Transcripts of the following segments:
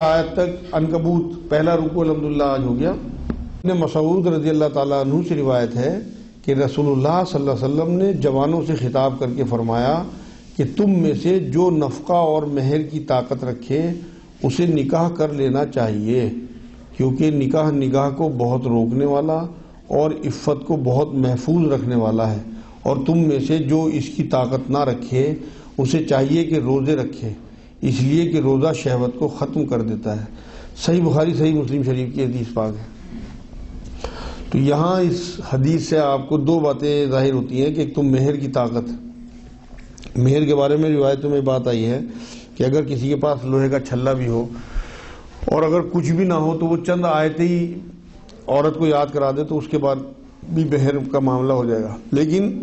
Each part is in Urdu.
آیت تک عنکبوت پہلا رکوع الحمدللہ آج ہو گیا۔ ابن مسعود رضی اللہ تعالیٰ عنہ سے روایت ہے کہ رسول اللہ صلی اللہ علیہ وسلم نے جوانوں سے خطاب کر کے فرمایا کہ تم میں سے جو نفقہ اور مہر کی طاقت رکھے اسے نکاح کر لینا چاہیے، کیونکہ نگاہ کو بہت روکنے والا اور عفت کو بہت محفوظ رکھنے والا ہے، اور تم میں سے جو اس کی طاقت نہ رکھے اسے چاہیے کہ روزے رکھے، اس لیے کہ روزہ شہوت کو ختم کر دیتا ہے۔ صحیح بخاری صحیح مسلم شریف کی حدیث پاک ہے۔ تو یہاں اس حدیث سے آپ کو دو باتیں ظاہر ہوتی ہیں کہ ایک تو مہر کی طاقت، مہر کے بارے میں روایتوں میں بات آئی ہے کہ اگر کسی کے پاس لوہے کا چھلا بھی ہو اور اگر کچھ بھی نہ ہو تو وہ چند آیتیں ہی عورت کو یاد کرا دے تو اس کے بعد بھی مہر کا معاملہ ہو جائے گا، لیکن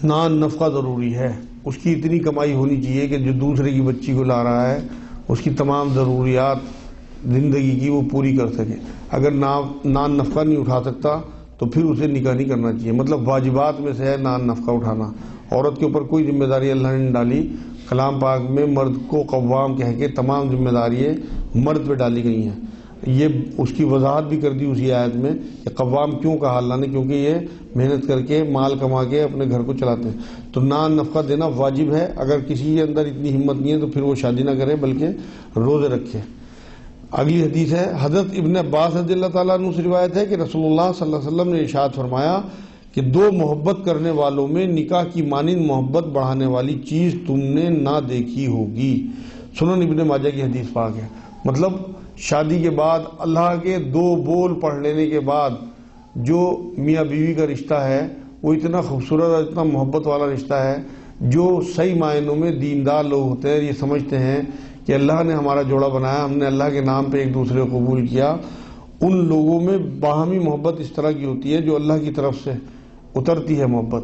نان نفقہ ضروری ہے، اس کی اتنی کمائی ہونی چاہیے کہ جو دوسرے کی بچی کو لا رہا ہے اس کی تمام ضروریات زندگی کی وہ پوری کر سکے۔ اگر نان نفقہ نہیں اٹھا سکتا تو پھر اسے نکاح نہیں کرنا چاہیے۔ مطلب واجبات میں سے ہے نان نفقہ اٹھانا۔ عورت کے اوپر کوئی ذمہ داری اللہ نے نہیں ڈالی، کلام پاک میں مرد کو قوام کہہ کے تمام ذمہ داریاں مرد پہ ڈالی گئی ہیں۔ یہ اس کی وضاحت بھی کر دی اسی آیت میں کہ قوام کیوں کہا اللہ نے، کیونکہ یہ محنت کر کے مال کما کے اپنے گھر کو چلاتے ہیں۔ تو نان نفقہ دینا واجب ہے۔ اگر کسی کے اندر اتنی ہمت نہیں ہے تو پھر وہ شادی نہ کرے بلکہ روزے رکھے۔ اگلی حدیث ہے حضرت ابن عباس رضی اللہ تعالیٰ عنہ سے روایت ہے کہ رسول اللہ صلی اللہ علیہ وسلم نے ارشاد فرمایا کہ دو محبت کرنے والوں میں نکاح کی مانند محبت بڑھانے والی چیز تم نے نہ دیکھی ہوگی۔ سنن ابن ماجہ کی حدیث پاک ہے۔ مطلب شادی کے بعد اللہ کے دو بول پڑھ لینے کے بعد جو میاں بیوی کا رشتہ ہے وہ اتنا خوبصورت اور اتنا محبت والا رشتہ ہے، جو صحیح معنوں میں دیندار لوگ ہوتے ہیں یہ سمجھتے ہیں کہ اللہ نے ہمارا جوڑا بنایا، ہم نے اللہ کے نام پہ ایک دوسرے کو قبول کیا۔ ان لوگوں میں باہمی محبت اس طرح کی ہوتی ہے جو اللہ کی طرف سے اترتی ہے محبت،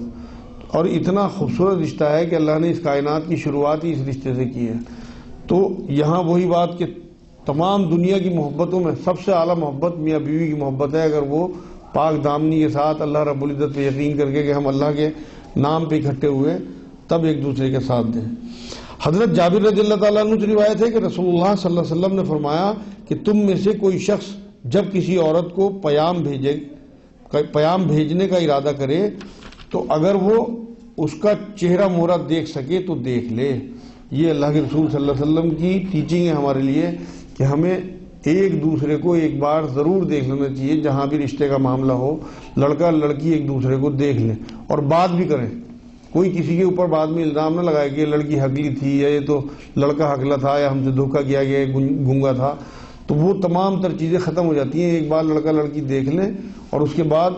اور اتنا خوبصورت رشتہ ہے کہ اللہ نے اس کائنات کی شروعات ہی اس رشتے سے کی ہے۔ تو یہاں وہی بات کہ تمام دنیا کی محبتوں میں سب سے اعلیٰ محبت میاں بیوی کی محبت ہے، اگر وہ پاک دامنی کے ساتھ اللہ رب العزت پہ یقین کر کے کہ ہم اللہ کے نام پہ اکٹھے ہوئے تب ایک دوسرے کے ساتھ دیں۔ حضرت جابر رضی اللہ تعالیٰ عنہ سے روایت ہے کہ رسول اللہ صلی اللہ علیہ وسلم نے فرمایا کہ تم میں سے کوئی شخص جب کسی عورت کو پیام بھیجنے کا ارادہ کرے تو اگر وہ اس کا چہرہ مہرہ دیکھ سکے تو دیکھ لے۔ یہ اللہ کے رسول صلی اللہ علیہ وسلم کی ٹیچنگ ہے ہمارے لیے کہ ہمیں ایک دوسرے کو ایک بار ضرور دیکھ لینا چاہیے۔ جہاں بھی رشتے کا معاملہ ہو لڑکا لڑکی ایک دوسرے کو دیکھ لیں اور بات بھی کریں۔ کوئی کسی کے اوپر بعد میں الزام نہ لگائے کہ یہ لڑکی حقلی تھی یا یہ تو لڑکا حقلا تھا یا ہم سے دھوکہ کیا گیا گنگا تھا، تو وہ تمام تر چیزیں ختم ہو جاتی ہیں۔ ایک بار لڑکا لڑکی دیکھ لیں اور اس کے بعد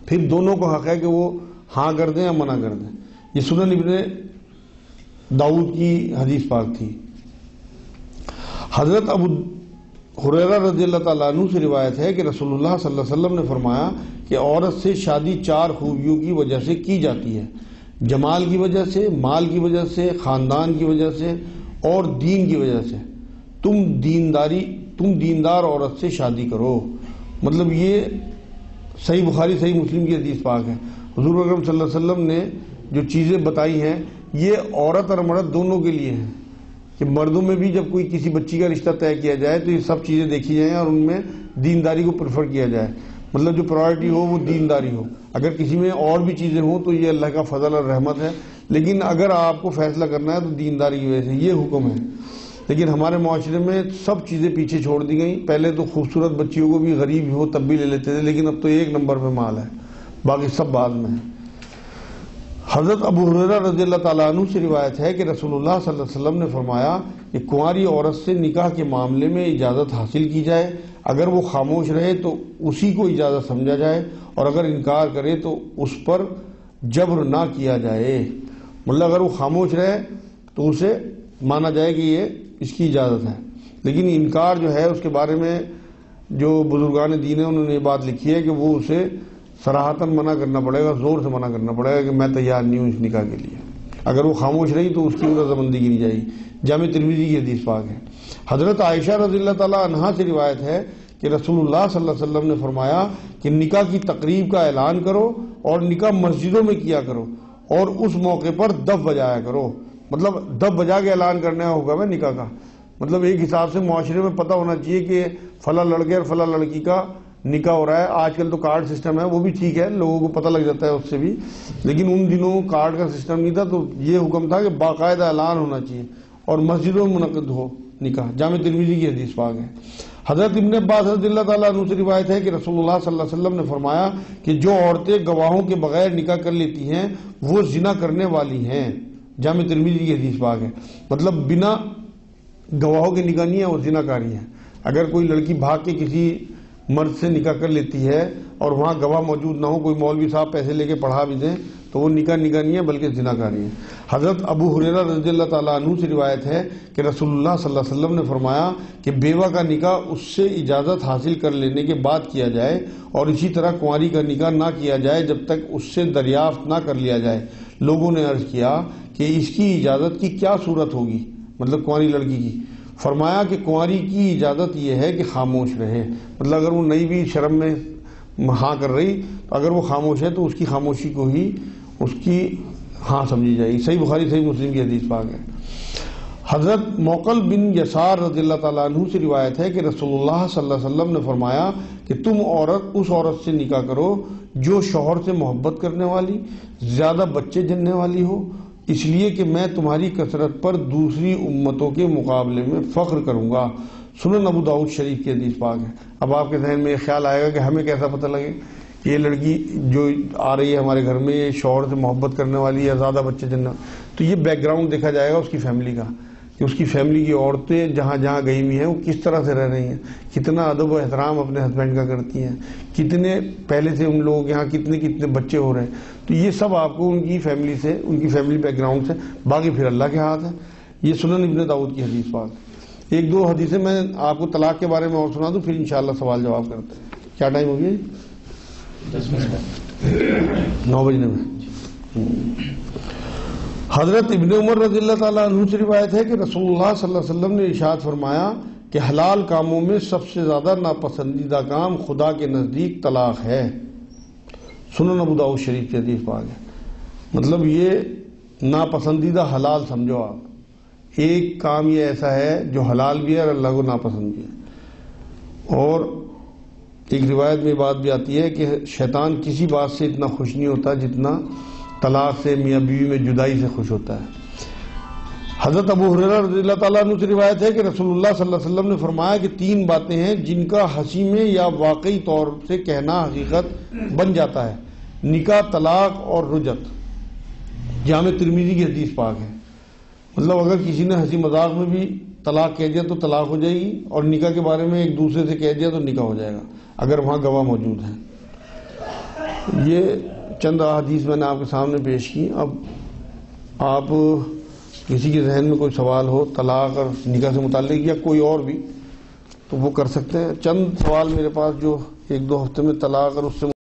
پھر دونوں کو حق ہے کہ وہ ہاں کر دیں یا منع کر دیں۔ یہ سنن ابن داؤد کی حدیث پاک تھی۔ حضرت ابو ہریرہ رضی اللہ تعالیٰ عنہ سے روایت ہے کہ رسول اللہ صلی اللہ علیہ وسلم نے فرمایا کہ عورت سے شادی چار خوبیوں کی وجہ سے کی جاتی ہے: جمال کی وجہ سے، مال کی وجہ سے، خاندان کی وجہ سے اور دین کی وجہ سے۔ تم دیندار عورت سے شادی کرو۔ مطلب یہ صحیح بخاری صحیح مسلم کی حدیث پاک ہے۔ حضور اکرم صلی اللہ علیہ وسلم نے جو چیزیں بتائی ہیں یہ عورت اور مرد دونوں کے لیے ہیں، کہ مردوں میں بھی جب کوئی کسی بچی کا رشتہ طے کیا جائے تو یہ سب چیزیں دیکھی جائیں اور ان میں دینداری کو پریفر کیا جائے۔ مطلب جو پرائرٹی ہو وہ دینداری ہو۔ اگر کسی میں اور بھی چیزیں ہوں تو یہ اللہ کا فضل اور رحمت ہے، لیکن اگر آپ کو فیصلہ کرنا ہے تو دینداری کی وجہ سے یہ حکم ہے۔ لیکن ہمارے معاشرے میں سب چیزیں پیچھے چھوڑ دی گئیں۔ پہلے تو خوبصورت بچیوں کو بھی غریب ہو تب بھی لے لیتے تھے، لیکن اب تو ایک نمبر پہ مال ہے، باقی سب بعد میں ہے۔ حضرت ابو ہریرہ رضی اللہ تعالیٰ عنہ سے روایت ہے کہ رسول اللہ صلی اللہ علیہ وسلم نے فرمایا کہ کنواری عورت سے نکاح کے معاملے میں اجازت حاصل کی جائے، اگر وہ خاموش رہے تو اسی کو اجازت سمجھا جائے، اور اگر انکار کرے تو اس پر جبر نہ کیا جائے۔ مطلب اگر وہ خاموش رہے تو اسے مانا جائے کہ یہ اس کی اجازت ہے، لیکن انکار جو ہے اس کے بارے میں جو بزرگان دین ہیں انہوں نے یہ بات لکھی ہے کہ وہ اسے صراحتاً منع کرنا پڑے گا، زور سے منع کرنا پڑے گا کہ میں تیار نہیں ہوں اس نکاح کے لیے۔ اگر وہ خاموش رہی تو اس کی رضامندی کی نہیں جائے گی۔ جامع ترمذی کی حدیث پاک ہے۔ حضرت عائشہ رضی اللہ تعالیٰ عنہا سے روایت ہے کہ رسول اللہ صلی اللہ علیہ وسلم نے فرمایا کہ نکاح کی تقریب کا اعلان کرو اور نکاح مسجدوں میں کیا کرو اور اس موقع پر دف بجایا کرو۔ مطلب دف بجا کے اعلان کرنے کا حکم ہے نکاح کا۔ مطلب ایک حساب سے معاشرے میں پتہ ہونا چاہیے کہ فلاں لڑکے اور فلاں لڑکی کا نکاح ہو رہا ہے. آج کل تو کارڈ سسٹم ہے، وہ بھی ٹھیک ہے، لوگوں کو پتہ لگ جاتا ہے اس سے بھی، لیکن ان دنوں کارڈ کا سسٹم نہیں تھا، تو یہ حکم تھا کہ باقاعدہ اعلان ہونا چاہیے اور مسجدوں میں منعقد ہو نکاح. جامع ترمذی کی حدیث پاک ہے. حضرت ابن عباس رضی اللہ تعالیٰ عنہ سے روایت ہے کہ رسول اللہ صلی اللہ علیہ وسلم نے فرمایا کہ جو عورتیں گواہوں کے بغیر نکاح کر لیتی ہیں وہ زنا کرنے والی ہیں. جامع ترمذی کی حدیث پاک ہے. مطلب بنا گواہوں کے نکاح نہیں ہے، وہ زنا کاری ہے. اگر کوئی لڑکی بھاگ کے کسی مرد سے نکاح کر لیتی ہے اور وہاں گواہ موجود نہ ہو، کوئی مولوی صاحب پیسے لے کے پڑھا بھی دیں، تو وہ نکاح نہیں ہے بلکہ زنا کاری ہے. حضرت ابو ہریرہ رضی اللہ تعالیٰ عنہ سے روایت ہے کہ رسول اللہ صلی اللہ علیہ وسلم نے فرمایا کہ بیوہ کا نکاح اس سے اجازت حاصل کر لینے کے بعد کیا جائے، اور اسی طرح کنواری کا نکاح نہ کیا جائے جب تک اس سے دریافت نہ کر لیا جائے. لوگوں نے عرض کیا کہ اس کی اجازت کی کیا صورت ہوگی، مطلب کنواری لڑکی کی. فرمایا کہ کنواری کی اجازت یہ ہے کہ خاموش رہے. مطلب اگر وہ نئی بھی شرم میں ہاں کر رہی، تو اگر وہ خاموش ہے تو اس کی خاموشی کو ہی اس کی ہاں سمجھی جائے گی. صحیح بخاری صحیح مسلم کی حدیث پاک ہے. حضرت موقل بن یسار رضی اللہ تعالیٰ عنہ سے روایت ہے کہ رسول اللہ صلی اللہ علیہ وسلم نے فرمایا کہ تم اس عورت سے نکاح کرو جو شوہر سے محبت کرنے والی، زیادہ بچے جننے والی ہو، اس لیے کہ میں تمہاری کثرت پر دوسری امتوں کے مقابلے میں فخر کروں گا. سنن ابو داؤد شریف کی حدیث پاک ہے. اب آپ کے ذہن میں یہ خیال آئے گا کہ ہمیں کیسا پتہ لگے کہ یہ لڑکی جو آ رہی ہے ہمارے گھر میں یہ شوہر سے محبت کرنے والی ہے، زیادہ بچے جننے. تو یہ بیک گراؤنڈ دیکھا جائے گا اس کی فیملی کا، کہ اس کی فیملی کی عورتیں جہاں جہاں گئی ہوئی ہیں وہ کس طرح سے رہ رہی ہیں، کتنا ادب و احترام اپنے ہسبینڈ کا کرتی ہیں، کتنے پہلے سے ان لوگوں کے یہاں کتنے بچے ہو رہے ہیں. تو یہ سب آپ کو ان کی فیملی سے، ان کی فیملی بیک گراؤنڈ سے، باقی پھر اللہ کے ہاتھ ہے. یہ سنن ابن داؤد کی حدیث پاک. ایک دو حدیثیں میں آپ کو طلاق کے بارے میں اور سنا دوں، پھر انشاءاللہ سوال جواب کرتے ہیں. کیا ٹائم ہو گیا؟ 9 بجنے میں. حضرت ابن عمر رضی اللہ تعالیٰ عنہ سے روایت ہے کہ رسول اللہ صلی اللہ علیہ وسلم نے ارشاد فرمایا کہ حلال کاموں میں سب سے زیادہ ناپسندیدہ کام خدا کے نزدیک طلاق ہے. سنن ابو داؤد شریف کی حدیث پاک ہے. مطلب یہ ناپسندیدہ حلال سمجھو آپ. ایک کام یہ ایسا ہے جو حلال بھی ہے اور اللہ کو ناپسند بھی ہے. اور ایک روایت میں بات بھی آتی ہے کہ شیطان کسی بات سے اتنا خوش نہیں ہوتا جتنا طلاق سے، میاں بیوی میں جدائی سے خوش ہوتا ہے. حضرت ابو ہریرہ رضی اللہ تعالیٰ عنہ سے روایت ہے کہ رسول اللہ صلی اللہ علیہ وسلم نے فرمایا کہ 3 باتیں ہیں جن کا ہنسی میں یا واقعی طور سے کہنا حقیقت بن جاتا ہے: نکاح، طلاق اور رجعت. جامع ترمذی کی حدیث پاک ہے. مطلب اگر کسی نے ہنسی مذاق میں بھی طلاق کہہ دیا تو طلاق ہو جائے گی، اور نکاح کے بارے میں ایک دوسرے سے کہہ دیا تو نکاح ہو جائے گا اگر وہاں گواہ موجود ہیں. یہ چند احادیث میں نے آپ کے سامنے پیش کی. اب آپ کسی کے ذہن میں کوئی سوال ہو طلاق اور نکاح سے متعلق یا کوئی اور بھی تو وہ کر سکتے ہیں. چند سوال میرے پاس جو 1-2 ہفتے میں طلاق اور اس سے